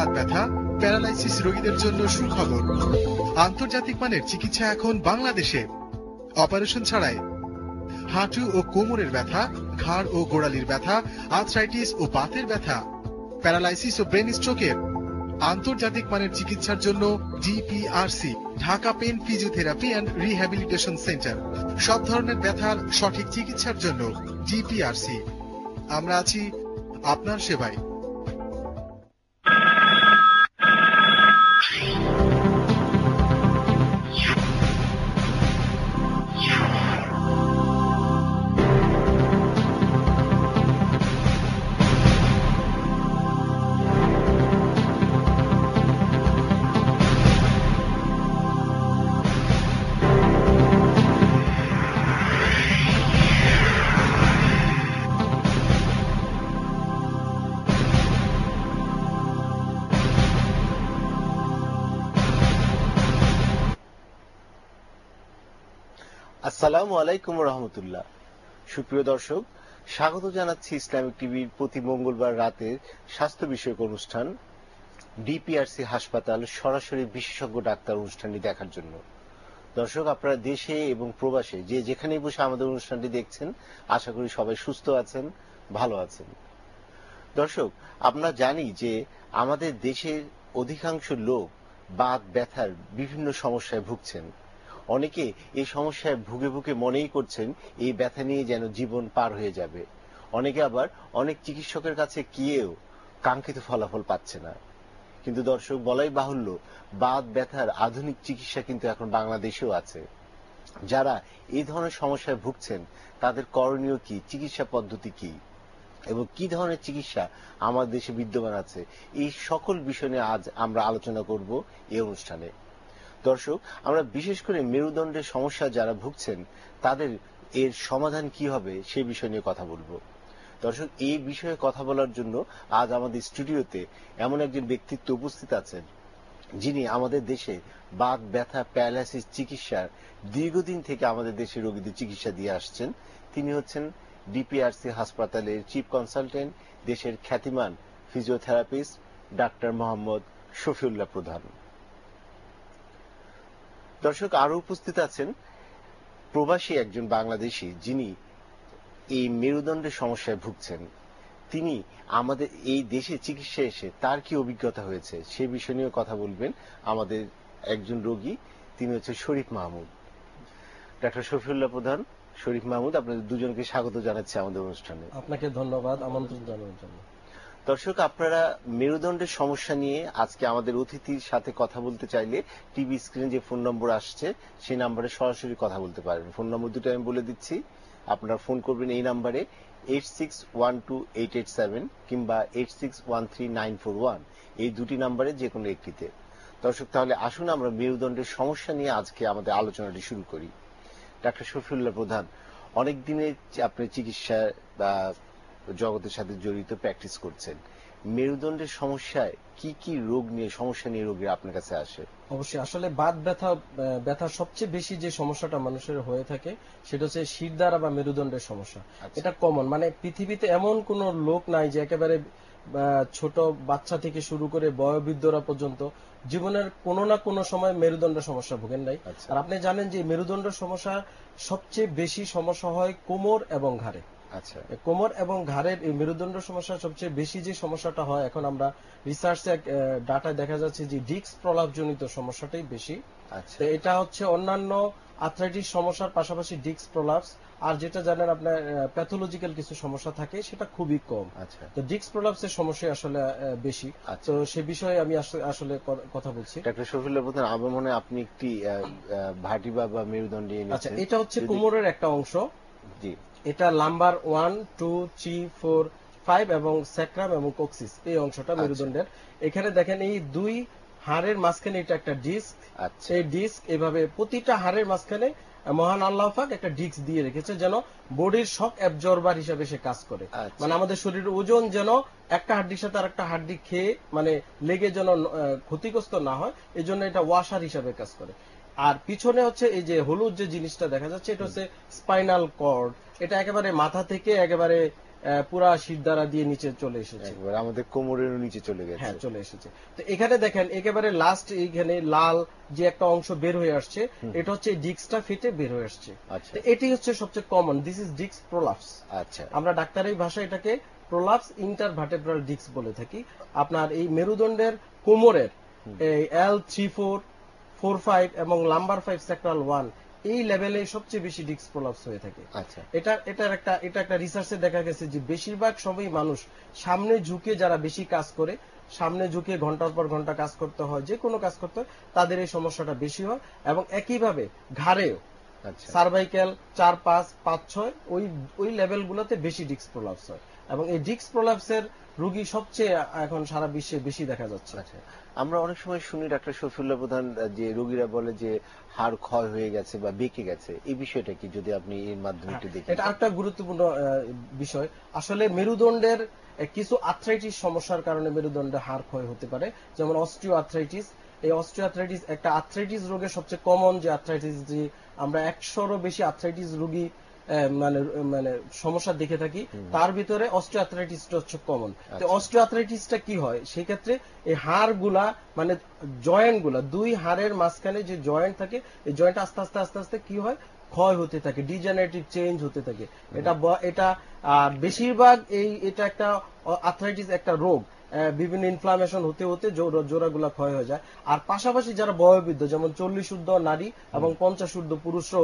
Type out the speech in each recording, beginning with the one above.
বাত ব্যথা, প্যারালাইসিস রোগীদের জন্য সুখবর। আন্তর্জাতিক মানের চিকিৎসা এখন বাংলাদেশে। অপারেশন ছাড়াই হাঁটু ও কোমরের ব্যথা, ঘাড় ও গোড়ালির ব্যথা, আর্থ্রাইটিস ও বাতের ব্যথা, প্যারালাইসিস ও ব্রেন স্ট্রোকের আন্তর্জাতিক মানের চিকিৎসার জন্য DPRC, Dhaka pain physiotherapy and rehabilitation centre. সব ধরনের ব্যথার সঠিক চিকিৎসার জন্য ডিপিআরসি। আমরা আছি আপনার সেবায়। আসসালামু আলাইকুম রহমতুল্লাহ। সুপ্রিয় দর্শক, স্বাগত জানাচ্ছি ইসলামিক টিভির প্রতি মঙ্গলবার রাতের স্বাস্থ্য বিষয়ক অনুষ্ঠান ডিপিআরসি হাসপাতাল সরাসরি বিশেষজ্ঞ ডাক্তার অনুষ্ঠানটি দেখার জন্য। দর্শক, আপনারা দেশে এবং প্রবাসে যে যেখানেই বসে আমাদের অনুষ্ঠানটি দেখছেন, আশা করি সবাই সুস্থ আছেন, ভালো আছেন। দর্শক, আমরা জানি যে আমাদের দেশের অধিকাংশ লোক বাত ব্যথার বিভিন্ন সমস্যায় ভুগছেন। অনেকে এই সমস্যায় ভুগে ভুগে মনেই করছেন এই ব্যথা নিয়ে যেন জীবন পার হয়ে যাবে। অনেকে আবার অনেক চিকিৎসকের কাছে গিয়েও কাঙ্ক্ষিত ফলাফল পাচ্ছে না। কিন্তু দর্শক, বলাই বাহুল্য, বাত ব্যথার আধুনিক চিকিৎসা কিন্তু এখন বাংলাদেশেও আছে। যারা এই ধরনের সমস্যায় ভুগছেন তাদের করণীয় কি, চিকিৎসা পদ্ধতি কি এবং কি ধরনের চিকিৎসা আমাদের দেশে বিদ্যমান আছে, এই সকল বিষয় নিয়ে আজ আমরা আলোচনা করব এই অনুষ্ঠানে। দর্শক, আমরা বিশেষ করে মেরুদণ্ডের সমস্যা যারা ভুগছেন তাদের এর সমাধান কি হবে সে বিষয় নিয়ে কথা বলবো। দর্শক, এই বিষয়ে কথা বলার জন্য আজ আমাদের স্টুডিওতে এমন একজন ব্যক্তিত্ব উপস্থিত আছেন যিনি আমাদের দেশে বাত ব্যথা প্যারালাইসিস চিকিৎসার দীর্ঘদিন থেকে আমাদের দেশে রোগীদের চিকিৎসা দিয়ে আসছেন। তিনি হচ্ছেন ডিপিআরসি হাসপাতালের চিফ কনসালটেন্ট, দেশের খ্যাতিমান ফিজিওথেরাপিস্ট ডাক্তার মোহাম্মদ শফিউল্লাহ প্রধান। দর্শক, আরো উপস্থিত আছেন প্রবাসী একজন বাংলাদেশী যিনি এই মেরুদণ্ডের সমস্যায় ভুগছেন। তিনি আমাদের এই দেশে চিকিৎসা এসে তার কি অভিজ্ঞতা হয়েছে সে বিষয় নিয়ে কথা বলবেন আমাদের একজন রোগী। তিনি হচ্ছে শরীফ মাহমুদ। ডাক্তার শফিউল্লাহ প্রধান, শরীফ মাহমুদ, আপনাদের দুজনকে স্বাগত জানাচ্ছি আমাদের অনুষ্ঠানে। আপনাকে ধন্যবাদ আমন্ত্রণ জানানোর জন্য। দর্শক, আপনারা মেরুদণ্ডের সমস্যা নিয়ে আজকে আমাদের অতিথির সাথে কথা বলতে চাইলে টিভি স্ক্রিনে যে ফোন নম্বর আসছে সেই নম্বরে সরাসরি কথা বলতে পারেন। ফোন নম্বর দুটো আমি বলে দিচ্ছি। আপনারা ফোন করবেন এই নম্বরে 86128887 কিংবা 86139441, এই দুটি নম্বরে যে কোনো একটিতে। দর্শক, তাহলে আসুন আমরা মেরুদণ্ডের সমস্যা নিয়ে আজকে আমাদের আলোচনাটি শুরু করি। ডাক্তার শফিউল্লাহ প্রধান, অনেক দিনে আপনি চিকিৎসা বা জগতের সাথে জড়িত প্র্যাকটিস করছেন। মেরুদণ্ডের সমস্যায় কি কি রোগ নিয়ে সমস্যা নিয়ে রোগীরা আপনার কাছে আসে? অবশ্যই, আসলে বাত ব্যথার সবচেয়ে বেশি যে সমস্যাটা মানুষের হয়ে থাকে সেটা হচ্ছে শিরদাঁড়া বা মেরুদণ্ডের সমস্যা। এটা কমন, মানে পৃথিবীতে এমন কোন লোক নাই যে একেবারে ছোট বাচ্চা থেকে শুরু করে বয়োবৃদ্ধরা পর্যন্ত জীবনের কোনো না কোনো সময় মেরুদণ্ডের সমস্যা ভোগেন নাই। আর আপনি জানেন যে মেরুদণ্ডের সমস্যা সবচেয়ে বেশি সমস্যা হয় কোমর এবং ঘাড়ে। আচ্ছা, কোমর এবং ঘাড়ের এই মেরুদণ্ড সমস্যা সবচেয়ে বেশি যে সমস্যাটা হয়, এখন আমরা রিসার্চে ডাটায় দেখা যাচ্ছে যে ডিস্ক প্রলাপজনিত সমস্যাটাই বেশি। আচ্ছা, এটা হচ্ছে অন্যান্য আর্থ্রাইটিস সমস্যার পাশাপাশি ডিস্ক প্রলাপস, আর যেটা জানেন আপনার প্যাথোলজিক্যাল কিছু সমস্যা থাকে সেটা খুবই কম। আচ্ছা, তো ডিস্ক প্রলাপসের সমস্যা আসলে বেশি। তো সে বিষয়ে আমি আসলে কথা বলছি। ডাক্তার শফিউল্লাহ প্রধান, আমার মনে হয় আপনি একটি ভাটিবা বা মেরুদণ্ড নিয়ে আচ্ছা, এটা হচ্ছে কোমরের একটা অংশ। জি, এটা লাম্বার 1, 2, 3, 4, 5 এবং স্যাক্রাম এবং কক্সিস, এই অংশটা মেরুদণ্ডের। এখানে দেখেন এই দুই হাড়ের মাঝখানে এটা একটা ডিস্ক। এই ডিস্ক এভাবে প্রতিটা হাড়ের মাঝখানে মহান আল্লাহ পাক একটা ডিস্ক দিয়ে রেখেছে যেন বডির শক অ্যাবজর্বার হিসেবে সে কাজ করে। মানে আমাদের শরীরের ওজন যেন একটা হাড্ডির সাথে আর একটা হাড্ডি খেয়ে মানে লেগে যেন ক্ষতিগ্রস্ত না হয়, এই জন্য এটা ওয়াশার হিসাবে কাজ করে। আর পিছনে হচ্ছে এই যে হলুদ যে জিনিসটা দেখা যাচ্ছে এটা হচ্ছে স্পাইনাল কর্ড। এটা একেবারে মাথা থেকে একেবারে পুরা শিরদাঁড়া দিয়ে নিচে চলে এসেছে, আমাদের কোমরের নিচে চলে গেছে। হ্যাঁ, চলে এসেছে। তো এখানে দেখেন একেবারে লাস্ট এইখানে লাল যে একটা অংশ বের হয়ে আসছে, এটা হচ্ছে ডিস্কটা ফেটে বের হয়ে আসছে। তো এটি হচ্ছে সবচেয়ে common, this is disc prolapse. আচ্ছা, আমরা ডাক্তারি ভাষায় এটাকে প্রলাপস ইন্টারভার্টেব্রাল ডিস্ক বলে থাকি। আপনার এই মেরুদণ্ডের কোমরের এই L3-4, 4-5 এবং লাম্বার 5 স্যাক্রাল 1 এই লেভেলে সবচেয়ে বেশি ডিস্ক প্রলাপস হয়ে থাকে। আচ্ছা, এটা একটা রিসার্চে দেখা গেছে যে বেশিরভাগ সময় মানুষ সামনে ঝুঁকে, যারা বেশি কাজ করে, সামনে ঝুঁকে ঘন্টার পর ঘন্টা কাজ করতে হয়, যে কোনো কাজ করতে হয়, তাদের এই সমস্যাটা বেশি হয়। এবং একইভাবে ঘাড়েও সার্ভাইকেল 4, 5, 5, 6 ওই লেভেলগুলোতে বেশি ডিস্ক প্রলাপস হয়, এবং এই ডিস্ক প্রলাপসের রোগী সবচেয়ে এখন সারা বিশ্বে বেশি দেখা যাচ্ছে। আচ্ছা, আমরা অনেক সময় শুনি ডাক্তার শফিউল্লাহ প্রধান যে রোগীরা বলে যে হাড় ক্ষয় হয়ে গেছে বা বেঁকে গেছে, এই বিষয়টা কি যদি আপনি এর মাধ্যমে একটু দেখেন? এটা একটা গুরুত্বপূর্ণ বিষয়। আসলে মেরুদণ্ডের কিছু আর্থ্রাইটিস সমস্যার কারণে মেরুদণ্ডে হাড় ক্ষয় হতে পারে, যেমন অস্টিও আর্থ্রাইটিস। এই অস্টিও আর্থ্রাইটিস একটা আর্থ্রাইটিস রোগের সবচেয়ে কমন যে আর্থ্রাইটিস, যে আমরা 100-রও বেশি আর্থ্রাইটিস রোগী মানে সমস্যা দেখে থাকি, তার ভিতরে অস্টিও আর্থ্রাইটিসটা হচ্ছে কমন। তো অস্টিও আর্থ্রাইটিসটা কি হয়, সেই ক্ষেত্রে এই হাড়গুলা মানে জয়েন্ট গুলা, দুই হাড়ের মাঝখানে যে জয়েন্ট থাকে, এই জয়েন্ট আস্তে আস্তে আস্তে আস্তে কি হয়, ক্ষয় হতে থাকে, ডিজেনারেটিভ চেঞ্জ হতে থাকে। এটা বেশিরভাগ এটা একটা আর্থ্রাইটিস একটা রোগ, বিভিন্ন ইনফ্লামেশন হতে হতে জোড়াগুলা ক্ষয় হয়ে যায়। আর পাশাপাশি যারা বয়োবৃদ্ধ, যেমন 40 ঊর্ধ্ব নারী এবং 50 ঊর্ধ্ব পুরুষও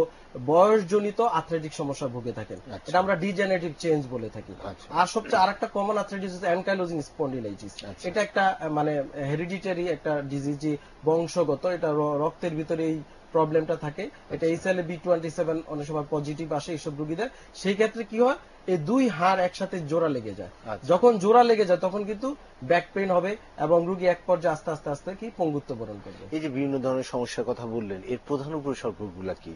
বয়সজনিত আর্থ্রাইটিক সমস্যা ভুগে থাকেন, এটা আমরা ডিজেনারেটিভ চেঞ্জ বলে থাকি। আর সবচেয়ে আরেকটা কমন আর্থ্রাইটিস হচ্ছে অ্যানকাইলোজিং স্পন্ডিলাইটিস। এটা একটা মানে হেরিডিটারি একটা ডিজিজ, বংশগত, এটা রক্তের ভিতরে এই প্রবলেমটা থাকে। এটা HLA-B27 অনেক সময় পজিটিভ আসে এইসব রোগীদের। সেই ক্ষেত্রে কি হয়, এই দুই হাড় একসাথে জোড়া লেগে যায়। যখন জোড়া লেগে যায় তখন কিন্তু ব্যাক পেইন হবে এবং রোগী এক পর্যায়ে আস্তে আস্তে আস্তে কি পঙ্গুত্ব বরণ করবে। এই যে বিভিন্ন ধরনের সমস্যার কথা বললেন, এর প্রধান উপসর্গগুলো কি?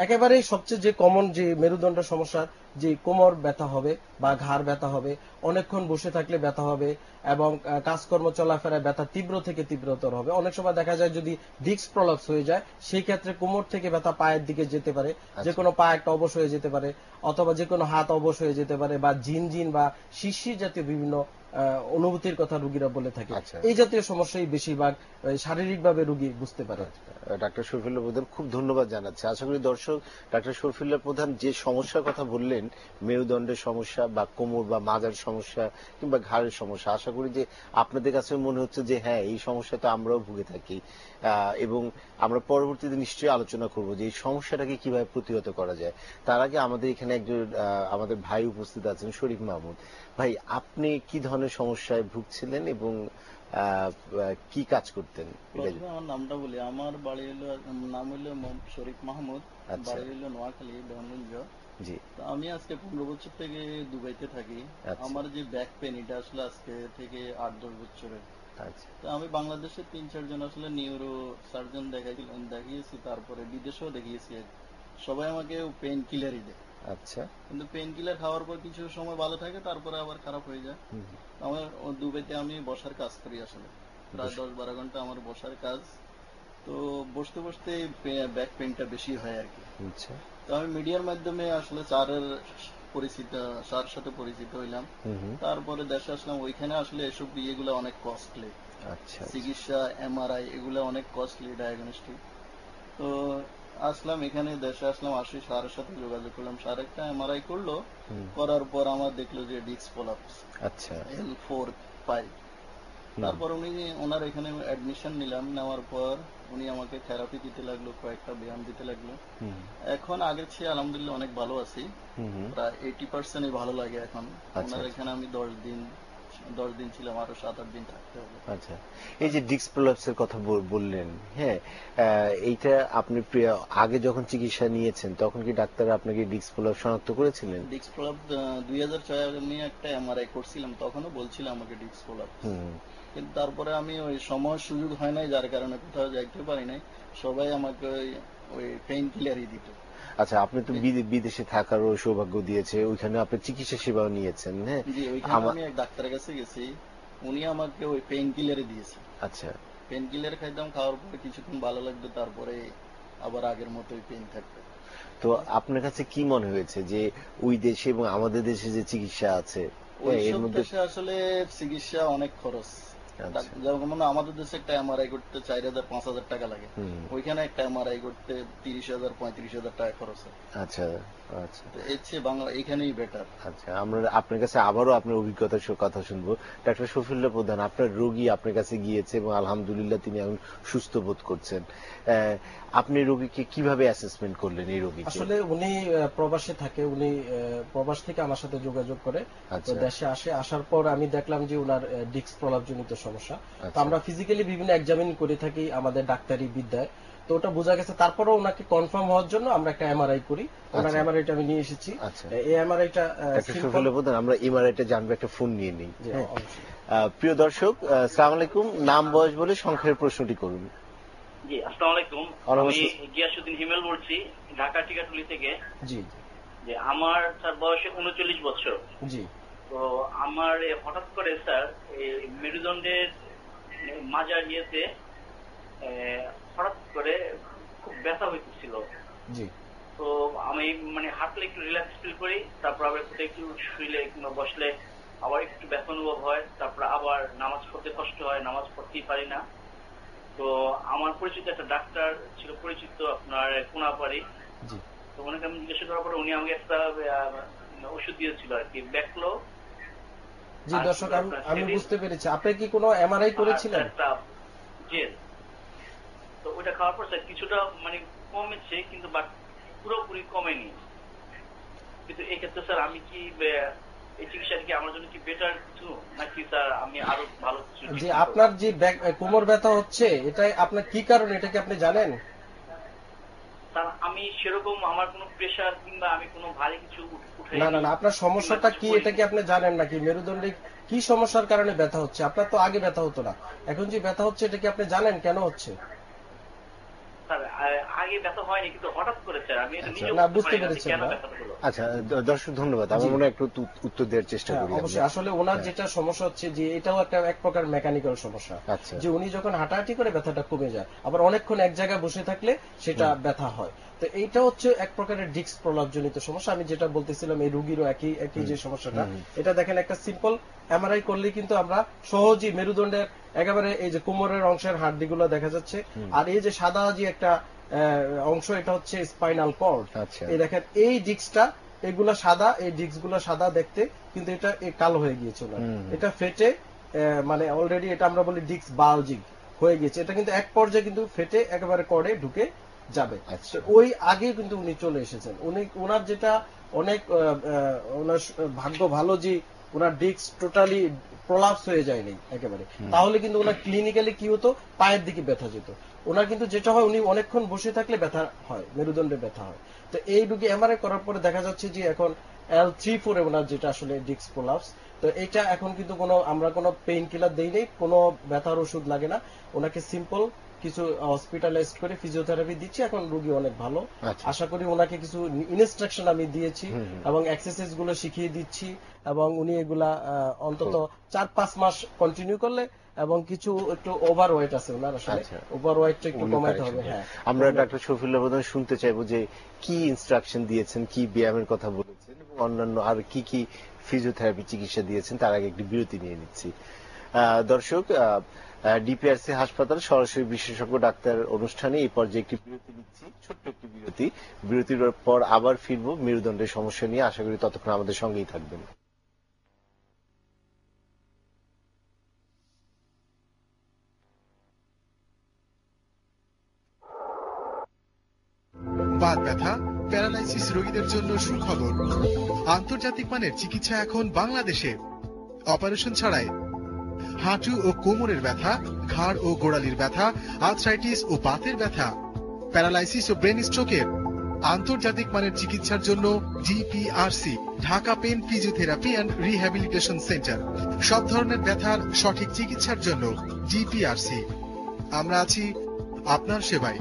একেবারেই সবচেয়ে যে কমন যে মেরুদণ্ড সমস্যার, যে কোমর ব্যথা হবে বা ঘাড় ব্যথা হবে, অনেকক্ষণ বসে থাকলে ব্যথা হবে, এবং কাজকর্ম চলাফেরায় ব্যথা তীব্র থেকে তীব্রতর হবে। অনেক সময় দেখা যায় যদি ডিস্ক প্রলাপস হয়ে যায়, সেই ক্ষেত্রে কোমর থেকে ব্যথা পায়ের দিকে যেতে পারে, যে কোনো পা একটা অবশ হয়ে যেতে পারে, অথবা যে কোনো হাত অবশ হয়ে যেতে পারে, বা ঝিনঝিন বা শিরশির জাতীয় বিভিন্ন অনুভূতির কথা রোগীরা বলে থাকে। এই জাতীয় সমস্যাই বেশিরভাগ শারীরিকভাবে রোগী বুঝতে পারে। ডাক্তার শফিউল্লাহ প্রধান, খুব ধন্যবাদ জানাচ্ছি। আশা করি দর্শক ডাক্তার শফিউল্লাহ প্রধান যে সমস্যার কথা বললেন, মেরুদণ্ডের সমস্যা বা কোমর বা মাজার সমস্যা কিংবা ঘাড়ের সমস্যা, আশা করি যে আপনাদের কাছে মনে হচ্ছে যে হ্যাঁ, এই সমস্যা তো আমরাও ভুগে থাকি, এবং আমরা পরবর্তীতে নিশ্চয়ই আলোচনা করব যে এই সমস্যাটাকে কিভাবে প্রতিহত করা যায়। তার আগে আমাদের এখানে একজন আমাদের ভাই উপস্থিত আছেন, শরীফ মাহমুদ ভাই। আপনি কি ধরনের সমস্যায় ভুগছিলেন এবং কি কাজ করতেন? আমার নামটা বলি, আমার বাড়ি হলো, নাম হলো শরীফ মাহমুদ, বাড়ি হলো নোয়াখালী, বেহনগঞ্জ। জি। তো আমি আজকে 15 বছর থেকে দুবাইতে থাকি। আমার যে ব্যাক পেন, এটা আসলে আজকে থেকে 8-10 বছরের। তো আমি বাংলাদেশে 3-4 জন আসলে নিউরো সার্জন দেখিয়েছি, তারপরে বিদেশেও দেখিয়েছি। সবাই আমাকে পেন কিলারই দেয়। আচ্ছা, কিন্তু পেন কিলার খাওয়ার পর কিছু সময় ভালো থাকে, তারপরে আবার খারাপ হয়ে যায়। আমার দুবাইতে আমি বসার কাজ করি, আসলে প্রায় 10-12 ঘন্টা আমার বসার কাজ। তো বসতে বসতে ব্যাক পেনটা বেশি হয় আর কি। আচ্ছা, তো আমি মিডিয়ার মাধ্যমে আসলে স্যারের সাথে পরিচিত হইলাম। তারপরে দেশে আসলাম। ওইখানে আসলে এসব ইয়েগুলো অনেক কস্টলি। আচ্ছা, চিকিৎসা, MRI এগুলো অনেক কস্টলি, ডায়াগনস্টিক। তো আসলাম এখানে, দেশে আসলাম, আসি স্যারের সাথে যোগাযোগ করলাম। স্যার একটা MRI করলো, করার পর আমার দেখলো যে ডিস্ক প্রলাপস। আচ্ছা, L4-5। তারপর ওনার এখানে অ্যাডমিশন নিলাম। নেওয়ার পর উনি আমাকে থেরাপি দিতে লাগলো, কয়েকটা ব্যায়াম দিতে লাগলো। এখন আগের চেয়ে আলহামদুলিল্লাহ অনেক ভালো আছি, প্রায় 80% ভালো লাগে এখন। ওনার এখানে আমি 10 দিন ছিলাম, আরো 7-8 দিন থাকতে হবে। আচ্ছা, এই যে ডিস্ক প্রলাপসের কথা বললেন, হ্যাঁ, এইটা আপনি আগে যখন চিকিৎসা নিয়েছেন তখন কি ডাক্তার আপনাকে ডিস্ক প্রলাপস শনাক্ত করেছিলেন? ডিস্ক প্রলাপস 2006 আমি একটা MRI করছিলাম, তখনও বলছিল আমাকে ডিস্ক প্রলাপস। কিন্তু তারপরে আমি ওই সময় সুযোগ হয় নাই, যার কারণে কোথাও যাইতে পারি নাই। সবাই আমাকে ওই পেইন কিলারই দিত। আচ্ছা, আপনি তো বিদেশে থাকারও সৌভাগ্য দিয়েছে, ওইখানে আপনি চিকিৎসা সেবাও নিয়েছেন। হ্যাঁ, আমি এক ডাক্তারের কাছে গেছি, উনি আমাকে ওই পেইন কিলারই দিয়েছে। আচ্ছা, পেইন কিলার খাইতাম, খাওয়ার পরে কিছুক্ষণ ভালো লাগতো, তারপরে আবার আগের মতোই পেইন থাকবে। তো আপনার কাছে কি মনে হয়েছে যে ওই দেশে এবং আমাদের দেশে যে চিকিৎসা আছে এর মধ্যে আসলে চিকিৎসা অনেক খরচ। যেমন আমাদের দেশে একটা এমআরআই করতে 4,000-5,000 টাকা লাগে, ওইখানে একটা এমআরআই করতে 30,000-35,000 টাকা খরচ হয়। আচ্ছা আচ্ছা, এর চেয়ে বাংলা এখানেই বেটার। আচ্ছা, আমরা আপনার কাছে আবারও আপনার অভিজ্ঞতার কথা শুনবো। ডাক্তার শফিউল্লাহ প্রধান, আপনার রোগী আপনার কাছে গিয়েছে এবং আলহামদুলিল্লাহ তিনি এখন সুস্থ বোধ করছেন। আপনি রোগীকে কিভাবে অ্যাসেসমেন্ট করলেন? এই রোগীকে আসলে উনি প্রবাসে থাকে, উনি প্রবাস থেকে আমার সাথে যোগাযোগ করে তো দেশে আসে। আসার পর আমি দেখলাম যে উনার ডিস্ক প্রলাপজনিত সমস্যা। তো আমরা ফিজিক্যালি বিভিন্ন এক্সামিন করে থাকি আমাদের ডাক্তারি বিদ্যায়, তো ওটা বোঝা গেছে। তারপরেও ওনাকে কনফার্ম হওয়ার জন্য আমরা একটা এমআরআই করি। ওনার এমআরআইটা আমি নিয়ে এসেছি। এই এমআরআইটা আমরা এমআরআইটা জানবো, একটা ফোন নিয়ে নিই। প্রিয় দর্শক, আসসালামু আলাইকুম, নাম বয়স বলে সংক্ষেপে প্রশ্নটি করুন। জি, আসসালামু আলাইকুম, আমি গিয়াসউদ্দিন হিমেল বলছি ঢাকা টিকাটুলি থেকে। জি, যে আমার স্যার বয়স 39 বছর। জি, তো আমার হঠাৎ করে স্যার মেরুদণ্ডের মাজার ইয়েতে হঠাৎ করে খুব ব্যথা হইতেছিল। জি, তো আমি মানে হাঁটলে একটু রিল্যাক্স ফিল করি, তারপর আবার একটু শুইলে কিংবা বসলে আবার একটু ব্যথা অনুভব হয়, তারপর আবার নামাজ পড়তে কষ্ট হয়, নামাজ পড়তেই পারি না। তো আমার পরিচিত একটা ডাক্তার ছিল, পরিচিত আপনার কোনাপাড়ি। তো ওনাকে আমি জিজ্ঞাসা করার পরে উনি আমাকে একটা ওষুধ দিয়েছিল আর কি, ব্যাকলো। জি দর্শক, আমি বুঝতে পেরেছি। আপনি কি কোনো এমআরআই করেছিলেন? জি, তো ওটা খাওয়ার পর স্যার কিছুটা মানে কমেছে, কিন্তু পুরোপুরি কমেনি। কিন্তু এক্ষেত্রে স্যার আমি কি এই চিকিৎসাটা কি আমার জন্য কি বেটার কিছু, নাকি স্যার আমি আরো ভালো কিছু? জি, আপনার যে কোমর ব্যথা হচ্ছে এটা আপনার কি কারণে, এটা কি আপনি জানেন? স্যার আমি সেরকম আমার কোনো প্রেসার কিংবা আমি কোনো ভারী কিছু উঠাই না, আপনার সমস্যাটা কি এটা কি আপনি জানেন নাকি? মেরুদণ্ডে কি সমস্যার কারণে ব্যথা হচ্ছে? আপনার তো আগে ব্যথা হতো না, এখন যে ব্যথা হচ্ছে এটা কি আপনি জানেন কেন হচ্ছে? আগে ব্যথা হয়নি, কিন্তু হঠাৎ করে স্যার আমি এটা নিজে বুঝতে পেরেছি। আচ্ছা দর্শক ধন্যবাদ, আমি মনে হয় একটু উত্তর দেওয়ার চেষ্টা করি। অবশ্যই, আসলে ওনার যেটা সমস্যা হচ্ছে যে এটাও একটা এক প্রকার মেকানিক্যাল সমস্যা, যে উনি যখন হাঁটাহাঁটি করে ব্যথাটা কমে যায়, আবার অনেকক্ষণ এক জায়গায় বসে থাকলে সেটা ব্যথা হয়। তো এইটা হচ্ছে এক প্রকারের ডিস্ক প্রলাপজনিত সমস্যা। আমি যেটা বলতেছিলাম এই রোগীরও একই যে সমস্যাটা, এটা দেখেন একটা সিম্পল এমআরআই করলে কিন্তু আমরা সহজেই মেরুদণ্ডের একেবারে এই যে কোমরের অংশের হাড়গুলো দেখা যাচ্ছে, আর এই যে সাদা যে একটা অংশ এটা হচ্ছে স্পাইনাল কর্ড। এই দেখেন এই ডিস্কটা, এগুলা সাদা, এই ডিস্কগুলো সাদা দেখতে, কিন্তু এটা কালো হয়ে গিয়েছে না, এটা ফেটে মানে অলরেডি এটা আমরা বলি ডিস্ক বালজিং হয়ে গেছে। এটা কিন্তু এক পর্যায়ে কিন্তু ফেটে একেবারে কর্ডে ঢুকে যাবে। ওই আগে কিন্তু উনি চলে এসেছেন। ওনার যেটা অনেক ওনার ভাগ্য ভালো যে ওনার ডিস্ক টোটালি প্রলাপস হয়ে যায়নি একেবারে, তাহলে কিন্তু ওনার ক্লিনিক্যালি কি হতো, পায়ের দিকে ব্যথা যেত। ওনার কিন্তু যেটা হয়, উনি অনেকক্ষণ বসে থাকলে ব্যথা হয়, মেরুদণ্ডে ব্যথা হয়। তো এই রোগী এমআরআই করার পরে দেখা যাচ্ছে যে এখন L3-4 ওনার যেটা আসলে ডিস্ক প্রলাপস। তো এটা এখন কিন্তু আমরা কোনো পেইন কিলার দেই নেই, কোনো ব্যথার ওষুধ লাগে না। ওনাকে সিম্পল কিছু হসপিটালাইজ করে ফিজিওথেরাপি দিচ্ছি, এখন রোগী অনেক ভালো। আশা করি ওনাকে কিছু ইনস্ট্রাকশন আমি দিয়েছি এবং এক্সারসাইজ গুলো শিখিয়ে দিচ্ছি, এবং উনি এগুলা অন্তত 4-5 মাস কন্টিনিউ করলে, এবং কিছু একটু ওভার ওয়েট আছে ওনার, আসলে ওভার ওয়েটটা একটু কমাতে হবে। হ্যাঁ, আমরা ডাক্তার শফিউল্লাহ প্রধান শুনতে চাইবো যে কি ইনস্ট্রাকশন দিয়েছেন, কি ব্যায়ামের কথা বলেছেন, এবং অন্যান্য আর কি ফিজিওথেরাপি চিকিৎসা দিয়েছেন। তার আগে একটি বিরতি নিয়ে নিচ্ছি। দর্শক, ডিপিআরসি হাসপাতাল সরাসরি বিশেষজ্ঞ ডাক্তার অনুষ্ঠানে এই পর্যায়ে একটি বিরতি নিচ্ছি, ছোট্ট একটি বিরতি। বিরতির পর আবার ফিরবো মেরুদণ্ডের সমস্যা নিয়ে। আশা করি ততক্ষণ আমাদের সঙ্গেই থাকবেন। বাত ব্যথা, প্যারালাইসিস রোগীদের জন্য সুখবর। আন্তর্জাতিক মানের চিকিৎসা এখন বাংলাদেশে। অপারেশন ছাড়াই হাঁটু ও কোমরের ব্যথা, ঘাড় ও গোড়ালির ব্যথা, আর্থ্রাইটিস ও বাতের ব্যথা, প্যারালাইসিস ও ব্রেন স্ট্রোকের আন্তর্জাতিক মানের চিকিৎসার জন্য DPRC, Dhaka pain physiotherapy and rehabilitation centre. সব ধরনের ব্যথার সঠিক চিকিৎসার জন্য ডিপিআরসি। আমরা আছি আপনার সেবায়।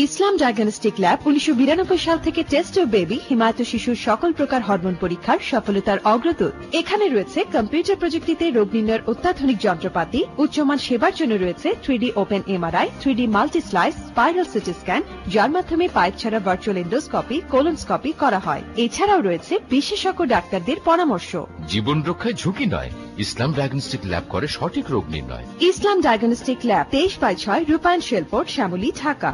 ইসলাম ডায়াগনস্টিক ল্যাব 1992 সাল থেকে টেস্ট ও বেবি হিমায়িত শিশুর সকল প্রকার হরমোন পরীক্ষার সফলতার অগ্রদূত। এখানে রয়েছে কম্পিউটার প্রযুক্তিতে রোগ নির্ণয়ের অত্যাধুনিক যন্ত্রপাতি, উচ্চমান সেবার জন্য রয়েছে 3D open MRI, 3D multi slice, spiral CT scan, যার মাধ্যমে পাইপ ছাড়া ভার্চুয়াল এন্ডোস্কোপি, কোলোনোস্কোপি করা হয়। এছাড়াও রয়েছে বিশেষজ্ঞ ডাক্তারদের পরামর্শ। জীবন রক্ষায় ঝুঁকি নয়, ইসলাম ডায়াগনস্টিক ল্যাব করে সঠিক রোগ নির্ণয়। ইসলাম ডায়াগনস্টিক ল্যাব 23/6 রূপায়ণ শেলপোর্ট, শ্যামলী, ঢাকা।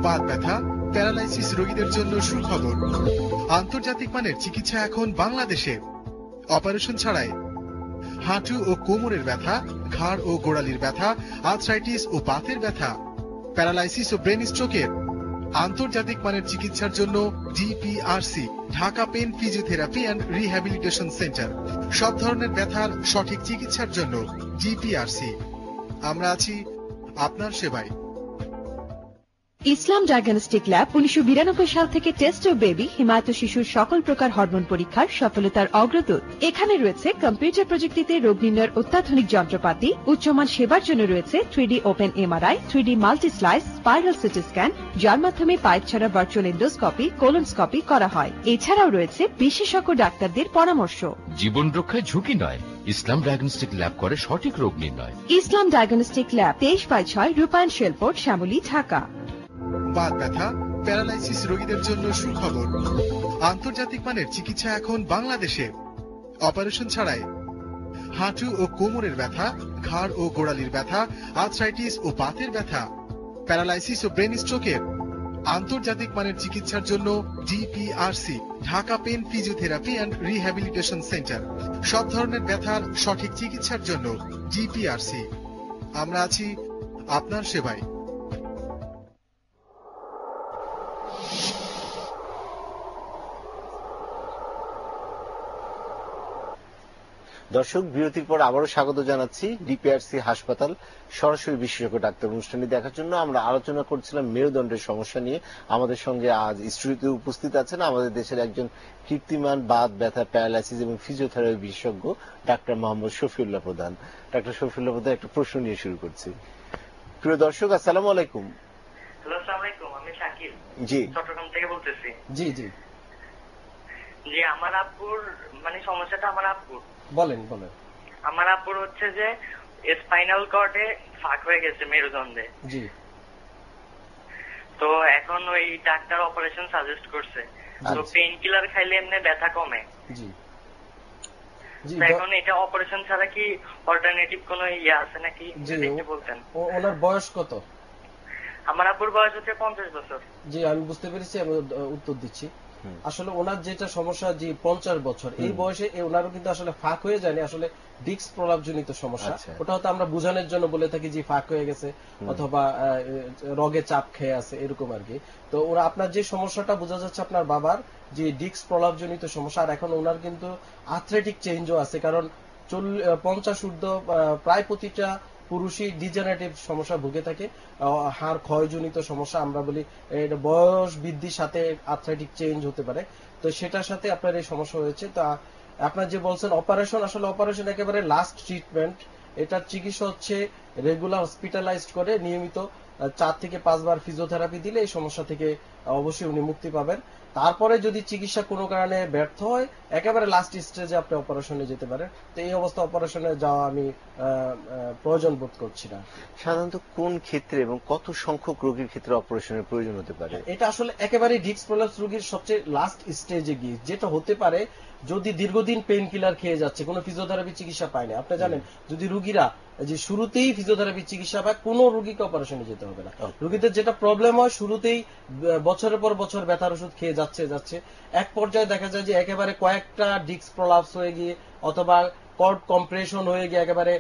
বাত ব্যথা, প্যারালাইসিস রোগীদের জন্য সুখবর। আন্তর্জাতিক মানের চিকিৎসা এখন বাংলাদেশে। অপারেশন ছাড়াই হাঁটু ও কোমরের ব্যথা, ঘাড় ও গোড়ালির ব্যথা, আর্থ্রাইটিস ও বাতের ব্যথা, প্যারালাইসিস ও ব্রেন স্ট্রোকের আন্তর্জাতিক মানের চিকিৎসার জন্য DPRC, Dhaka pain physiotherapy and rehabilitation centre. সব ধরনের ব্যথার সঠিক চিকিৎসার জন্য ডিপিআরসি। আমরা আছি আপনার সেবায়। ইসলাম ডায়াগনস্টিক ল্যাব 1992 সাল থেকে টেস্ট ও বেবি হিমায়িত শিশুর সকল প্রকার হরমোন পরীক্ষার সফলতার অগ্রদূত। এখানে রয়েছে কম্পিউটার প্রযুক্তিতে রোগ নির্ণয়ের অত্যাধুনিক যন্ত্রপাতি, উচ্চমান সেবার জন্য রয়েছে 3D open MRI, 3D multi slice, spiral CT scan, যার মাধ্যমে পাইপ ছাড়া ভার্চুয়াল এন্ডোস্কোপি, কোলোনোস্কোপি করা হয়। এছাড়াও রয়েছে বিশেষজ্ঞ ডাক্তারদের পরামর্শ। জীবন রক্ষায় ঝুঁকি নয়, ইসলাম ডায়াগনস্টিক ল্যাব করে সঠিক রোগ নির্ণয়। ইসলাম ডায়াগনস্টিক ল্যাব 23/6 রূপায়ণ শেলপোর্ট, শ্যামলী, ঢাকা। বাত ব্যথা, প্যারালাইসিস রোগীদের জন্য সুখবর। আন্তর্জাতিক মানের চিকিৎসা এখন বাংলাদেশে। অপারেশন ছাড়াই হাঁটু ও কোমরের ব্যথা, ঘাড় ও গোড়ালির ব্যথা, আর্থ্রাইটিস ও বাতের ব্যথা, প্যারালাইসিস ও ব্রেন স্ট্রোকের আন্তর্জাতিক মানের চিকিৎসার জন্য DPRC, Dhaka pain physiotherapy and rehabilitation centre. সব ধরনের ব্যথার সঠিক চিকিৎসার জন্য ডিপিআরসি। আমরা আছি আপনার সেবায়। দর্শক, বিরতির পর আবারও স্বাগত জানাচ্ছি ডিপিআরসি হাসপাতাল সরাসরি বিশেষজ্ঞ ডাক্তার অনুষ্ঠানটি দেখার জন্য। আমরা আলোচনা করছিলাম মেরুদণ্ডের সমস্যা নিয়ে। আমাদের সঙ্গে আজ স্টুডিওতে উপস্থিত আছেন আমাদের দেশের একজন কীর্তিমান বাত ব্যথা, প্যারালাইসিস এবং ফিজিওথেরাপি বিশেষজ্ঞ ডাক্তার মোহাম্মদ শফিউল্লাহ প্রধান। ডাক্তার শফিউল্লাহ প্রধান, একটা প্রশ্ন নিয়ে শুরু করছি। প্রিয় দর্শক, আসসালামু আলাইকুম। আসসালামু আলাইকুম, আমি শাকিল, জি, চট্টগ্রাম থেকে বলতেছি। জি জি জি, আমার আব্বুর সমস্যাটা আমার আব্বুর। বলেন বলেন। আমার আব্বুর হচ্ছে যে স্পাইনাল কর্ডে ফাঁক হয়ে গেছে মেরুদণ্ডে। জি। তো এখন ওই ডাক্তার অপারেশন সাজেস্ট করছে। তো পেইন কিলার খাইলে এমনি ব্যথা কমে। জি। এখন এটা অপারেশন ছাড়া কি অল্টারনেটিভ কোনো ইয়ে আছে নাকি একটু বলতেন? ওনার বয়স কত? আমার আব্বুর বয়স হচ্ছে 50 বছর। জি, আমি বুঝতে পেরেছি, আমি উত্তর দিচ্ছি। আসলে ওনার যেটা সমস্যা, যে 50 বছর, এই বয়সে ওনারও কিন্তু আসলে ফাঁক হয়ে যায়নি, আসলে ডিস্ক প্রলাপজনিত সমস্যা। ওটা হয়তো আমরা বোঝানোর জন্য বলে থাকি যে ফাঁক হয়ে গেছে অথবা রগে চাপ খেয়ে আছে, এরকম আর কি। তো ওরা আপনার যে সমস্যাটা বোঝা যাচ্ছে আপনার বাবার যে ডিস্ক প্রলাপজনিত সমস্যা, আর এখন ওনার কিন্তু আর্থ্রাইটিক চেঞ্জও আছে, কারণ 50 ঊর্ধ্ব প্রায় প্রতিটা পুরুষই ডিজেনারেটিভ সমস্যা ভুগে থাকে, হাড় ক্ষয়জনিত সমস্যা আমরা বলি। এটা বয়স বৃদ্ধির সাথে আর্থ্রাইটিক চেঞ্জ হতে পারে, তো সেটার সাথে আপনার এই সমস্যা হয়েছে। তা আপনার যে বলছেন অপারেশন, আসলে অপারেশন একেবারে লাস্ট ট্রিটমেন্ট। এটার চিকিৎসা হচ্ছে রেগুলার হসপিটালাইজড করে নিয়মিত 4 থেকে 5 বার ফিজিওথেরাপি দিলে এই সমস্যা থেকে অবশ্যই উনি মুক্তি পাবেন। তারপরে যদি চিকিৎসা কোনো কারণে ব্যর্থ হয়, একেবারে লাস্ট স্টেজে আপনি অপারেশনে যেতে পারেন। তো এই অবস্থা অপারেশনে যাওয়া আমি প্রয়োজন বোধ করছি না। সাধারণত কোন ক্ষেত্রে এবং কত সংখ্যক রোগীর ক্ষেত্রে অপারেশনের প্রয়োজন হতে পারে? এটা আসলে একেবারে ডিস্ক প্রলাপস রোগীর সবচেয়ে লাস্ট স্টেজে গিয়ে যেটা হতে পারে, যদি দীর্ঘদিন পেইন কিলার খেয়ে যাচ্ছে, কোনো ফিজিওথেরাপি চিকিৎসা পায় না। আপনি জানেন, যদি রোগীরা যে শুরুতেই ফিজিওথেরাপি চিকিৎসা পায়, কোনো রোগীকে অপারেশনে যেতে হবে না। রোগীদের যেটা প্রবলেম হয়, শুরুতেই বছরের পর বছর ব্যথার ওষুধ খেয়ে যাচ্ছে, এক পর্যায়ে দেখা যায় যে একেবারে কয়েকটা ডিস্ক প্রলাপস হয়ে গিয়ে অথবা কর্ড কম্প্রেশন হয়ে গিয়ে একেবারে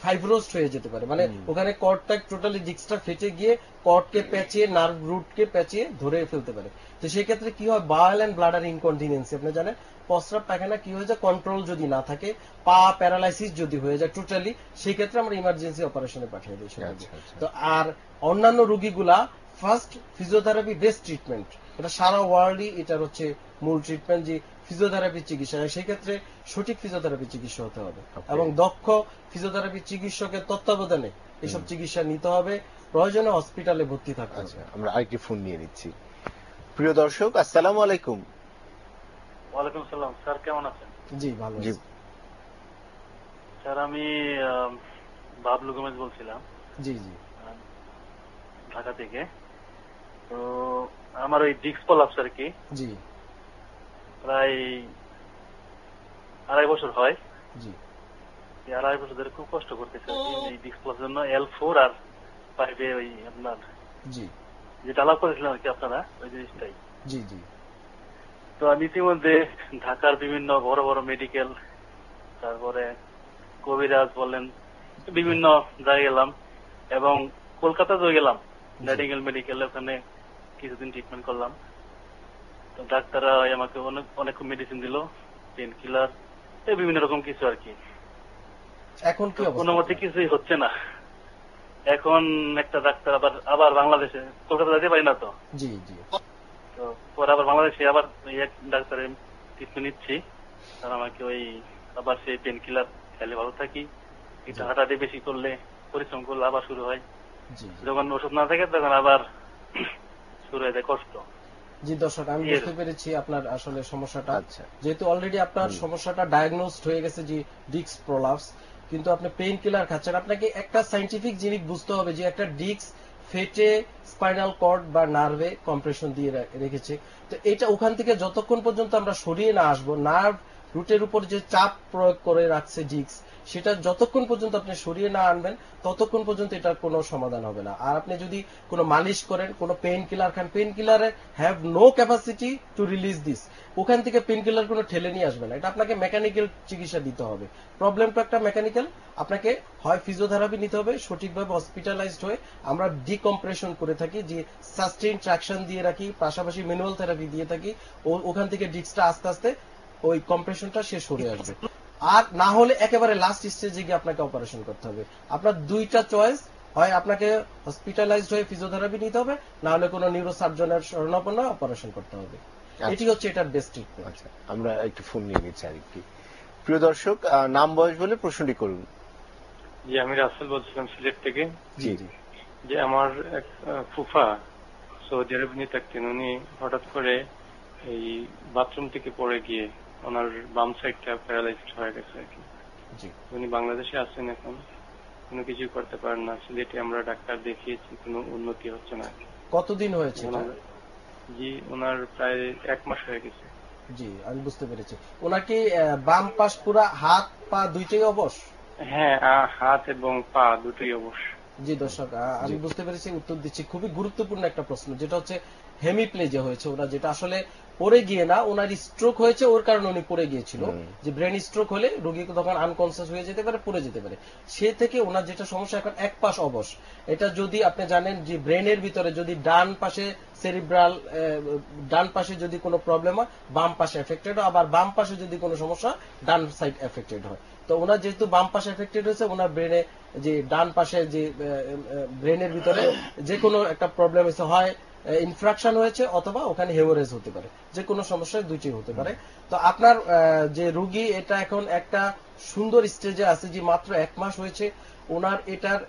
ফাইব্রোস্ট হয়ে যেতে পারে। মানে ওখানে কর্ডটা টোটালি ডিস্কটা ফেটে গিয়ে কর্ডকে পেঁচিয়ে, নার্ভ রুটকে পেঁচিয়ে ধরে ফেলতে পারে। তো সেই ক্ষেত্রে কি হয়, বাওয়েল এন্ড ব্লাডার ইনকন্টিনেন্সি, আপনি জানেন, প্রস্রাব পায়খানা কি হয়ে যায়, কন্ট্রোল যদি না থাকে, পা প্যারালাইসিস যদি হয়ে যায় টোটালি, সেই ক্ষেত্রে আমরা ইমার্জেন্সি অপারেশনে পাঠিয়ে দিই। তো আর অন্যান্য রোগীগুলা ফার্স্ট ফিজিওথেরাপি বেস্ট ট্রিটমেন্ট, এটা সারা ওয়ার্ল্ডই এটার হচ্ছে মূল ট্রিটমেন্ট, যে ফিজিওথেরাপি চিকিৎসা। সেই ক্ষেত্রে সঠিক ফিজিওথেরাপি চিকিৎসা হতে হবে এবং দক্ষ ফিজিওথেরাপি চিকিৎসকের তত্ত্বাবধানে এসব চিকিৎসা নিতে হবে। প্রয়োজনে হসপিটালে ভর্তি থাকতে হবে। আমরা আরেকটি ফোন নিয়ে নিচ্ছি। প্রিয় দর্শক, আসসালামু আলাইকুম। ওয়ালাইকুম আসসালাম। স্যার কেমন আছেন? জি ভালো আছি স্যার। আমি বাবলু গোমেজ বলছিলাম। জি জি, ঢাকা থেকে। তো আমার ওই ডিস্ক প্রলাপস আর কি, জি, প্রায় 2.5 বছর হয়। জি, 2.5 বছর ধরে খুব কষ্ট করতেছে এই ডিস্ক প্রলাপসের জন্য। L4 আর 5 এ ওই আপনার জি যেটা আলাপ করেছিলাম আর কি আপনারা, ওই জিনিসটাই। জি জি। তো আমি ইতিমধ্যে ঢাকার বিভিন্ন বড় বড় মেডিকেল, তারপরে কবিরাজ বলেন, বিভিন্ন জায়গায় গেলাম এবং কলকাতাতেও গেলাম নাইটিঙ্গেল মেডিকেল, ওখানে কিছুদিন ট্রিটমেন্ট করলাম। তো ডাক্তাররা আমাকে অনেক মেডিসিন দিল, পেন কিলার, বিভিন্ন রকম কিছু আর কি। এখন কোনো মতে কিছুই হচ্ছে না। এখন একটা ডাক্তার আবার বাংলাদেশে, কলকাতা যেতে পারি না তো, জি জি, তো পরে আবার বাংলাদেশে আবার এক ডাক্তারের ট্রিটমেন্ট নিচ্ছি। আর আমাকে ওই আবার সেই পেন কিলার খেলে ভালো থাকি, একটু হাঁটাহাঁটি বেশি করলে, পরিশ্রম করলে আবার শুরু হয়। যখন ওষুধ না থাকে তখন আবার শুরু হয়ে যায় কষ্ট। জি দর্শক, আমি বুঝতে পেরেছি আপনার আসলে সমস্যাটা। যেহেতু অলরেডি আপনার সমস্যাটা ডায়াগনোসড হয়ে গেছে যে ডিস্ক প্রলাপস, কিন্তু আপনি পেইন কিলার খাচ্ছেন। আপনাকে একটা সায়েন্টিফিক জিনিস বুঝতে হবে যে একটা ডিস্ক ফেটে স্পাইনাল কর্ড বা নার্ভে কম্প্রেশন দিয়ে রেখেছে। তো এটা ওখান থেকে যতক্ষণ পর্যন্ত আমরা সরিয়ে না আসবো, নার্ভ রুটের উপর যে চাপ প্রয়োগ করে রাখছে ডিস্ক, সেটা যতক্ষণ পর্যন্ত আপনি সরিয়ে না আনবেন ততক্ষণ পর্যন্ত এটার কোনো সমাধান হবে না। আর আপনি যদি কোনো মালিশ করেন, কোনো পেইন কিলার খান, পেইন কিলারে have no capacity to release this, ওখান থেকে পেইন কিলার কোনো ঠেলে নিয়ে আসবে না। এটা আপনাকে মেকানিক্যাল চিকিৎসা দিতে হবে। প্রবলেমটা একটা মেকানিক্যাল, আপনাকে হয় ফিজিওথেরাপি নিতে হবে, সঠিকভাবে হসপিটালাইজড হয়ে আমরা ডিকম্প্রেশন করে থাকি, যে সাস্টেইন ট্রাকশন দিয়ে রাখি, পাশাপাশি ম্যানুয়াল থেরাপি দিয়ে থাকি, ওখান থেকে ডিস্কটা আস্তে আস্তে ওই কম্প্রেশনটা শেষ হয়ে আসবে। আর না হলে একেবারে লাস্ট স্টেজে গিয়ে আপনাকে অপারেশন করতে হবে। আপনার দুইটা চয়েস, হয় আপনাকে হসপিটালাইজড হয়ে ফিজিওথেরাপি নিতে হবে, না হলে কোনো নিউরোসার্জনের শরণাপন্ন এটি করতে হবে। এটি হচ্ছে এটার বেস্ট ট্রিটমেন্ট। আচ্ছা, আমরা একটু ফোন নিয়ে নিচ্ছি আরেকটি। প্রিয় দর্শক, নাম বয়স বলে প্রশ্নটি করুন। জি, আমি রাসেল বলছিলাম সিলেট থেকে। জি জি। যে আমার এক ফুফা সৌদি আরব নিয়ে থাকতেন, উনি হঠাৎ করে এই বাথরুম থেকে পড়ে গিয়ে ওনার বাম সাইডটা প্যারালাইজড হয়ে গেছে আর কি। উনি বাংলাদেশে আছেন, এখন কোনো কিছু করতে পারেন না। সিলেটে আমরা ডাক্তার দেখিয়েছি, কোনো উন্নতি হচ্ছে না। কতদিন হয়েছে? জি, ওনার প্রায় 1 মাস হয়ে গেছে। জি, আমি বুঝতে পেরেছি। ওনার কি বাম পাশ পুরা হাত পা দুইটাই অবশ? হ্যাঁ, হাত এবং পা দুটোই অবশ। জি দর্শক, আমি বুঝতে পেরেছি, উত্তর দিচ্ছি। খুবই গুরুত্বপূর্ণ একটা প্রশ্ন, যেটা হচ্ছে হেমিপ্লেজিয়া হয়েছে ওনার, যেটা আসলে পড়ে গিয়ে না, ওনার স্ট্রোক হয়েছে, ওর কারণে উনি পড়ে গিয়েছিল। যে ব্রেন স্ট্রোক হলে রোগী তখন আনকনসিয়াস হয়ে যেতে পারে, পড়ে যেতে পারে। সে থেকে ওনার যেটা সমস্যা, এখন এক পাশ অবশ। এটা যদি আপনি জানেন যে ব্রেনের ভিতরে যদি ডান পাশে সেরিব্রাল, ডান পাশে যদি কোনো প্রবলেম হয় বাম পাশে এফেক্টেড হয়, আবার বাম পাশে যদি কোনো সমস্যা ডান সাইড এফেক্টেড হয়। তো ওনার যেহেতু বাম পাশে এফেক্টেড হয়েছে, ওনার ব্রেনে যে ডান পাশে যে ব্রেনের ভিতরে যে কোনো একটা প্রবলেম হয়েছে, হয় ইনফ্রাকশন হয়েছে অথবা ওখানে হেমোরেজ হতে পারে, যে কোনো সমস্যায় দুইটি হতে পারে। তো আপনার যে রোগী, এটা এখন একটা সুন্দর স্টেজে আছে, যে মাত্র 1 মাস হয়েছে ওনার। এটার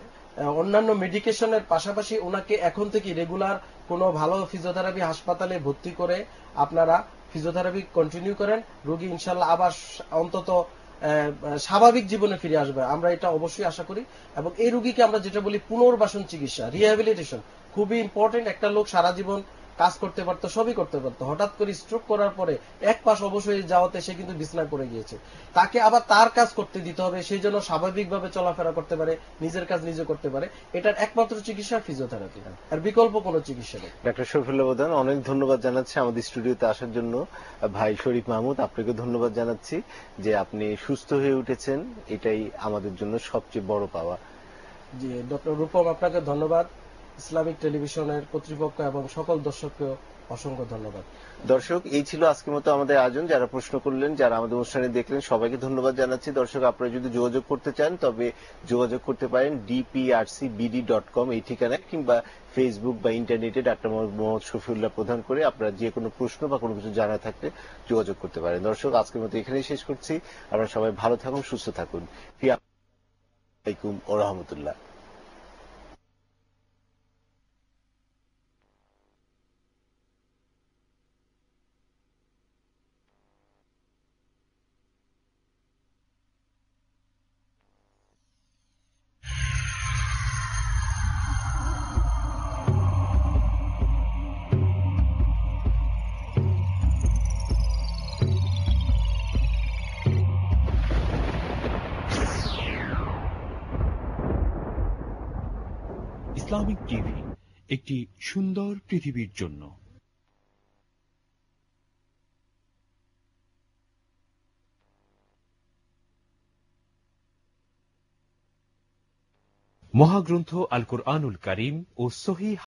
অন্যান্য মেডিকেশনের পাশাপাশি ওনাকে এখন থেকে রেগুলার কোনো ভালো ফিজিওথেরাপি হাসপাতালে ভর্তি করে আপনারা ফিজিওথেরাপি কন্টিনিউ করেন, রোগী ইনশাল্লাহ আবার অন্তত স্বাভাবিক জীবনে ফিরে আসবে, আমরা এটা অবশ্যই আশা করি। এবং এই রোগীকে আমরা যেটা বলি পুনর্বাসন চিকিৎসা, রিহ্যাবিলিটেশন, খুবই ইম্পর্টেন্ট। একটা লোক সারা জীবন কাজ করতে পারতো, সবই করতে পারতো, হঠাৎ করে স্ট্রোক করার পরে এক পাশ অবশ্যই যাওয়াতে সে কিন্তু বিছনায় পড়ে গিয়েছে। তাকে আবার তার কাজ করতে দিতে হবে, সেই জন্য স্বাভাবিকভাবে চলাফেরা করতে পারে, নিজের কাজ নিজে করতে পারে। এটার একমাত্র চিকিৎসা ফিজিওথেরাপি, আর বিকল্প কোনো চিকিৎসা নেই। ডাক্তার শরীফুল্লাহ প্রধান, অনেক ধন্যবাদ জানাচ্ছি আমাদের স্টুডিওতে আসার জন্য। ভাই শরীফ মাহমুদ, আপনাকে ধন্যবাদ জানাচ্ছি যে আপনি সুস্থ হয়ে উঠেছেন, এটাই আমাদের জন্য সবচেয়ে বড় পাওয়া। জি ডক্টর রূপম, আপনাকে ধন্যবাদ। ইসলামিক টেলিভিশনের কর্তৃপক্ষ এবং সকল দর্শককে অসংখ্য ধন্যবাদ। দর্শক, এই ছিল আজকের মতো আমাদের আয়োজন। যারা প্রশ্ন করলেন, যারা আমাদের অনুষ্ঠানে দেখলেন, সবাইকে ধন্যবাদ জানাচ্ছি। দর্শক, আপনারা যদি যোগাযোগ করতে চান তবে যোগাযোগ করতে পারেন dprcbd.com এই ঠিকানায়, কিংবা ফেসবুক বা ইন্টারনেটে ডাক্তার মোহাম্মদ শফিউল্লাহ প্রধান করে আপনারা যে কোনো প্রশ্ন বা কোনো কিছু জানা থাকলে যোগাযোগ করতে পারেন। দর্শক, আজকের মতো এখানেই শেষ করছি। আপনারা সবাই ভালো থাকুন, সুস্থ থাকুন। আসসালামু আলাইকুম ওয়া রাহমাতুল্লাহ। ইসলামিক টিভি, একটি সুন্দর পৃথিবীর জন্য। মহাগ্রন্থ আল কুরআনুল কারীম ও সহিহ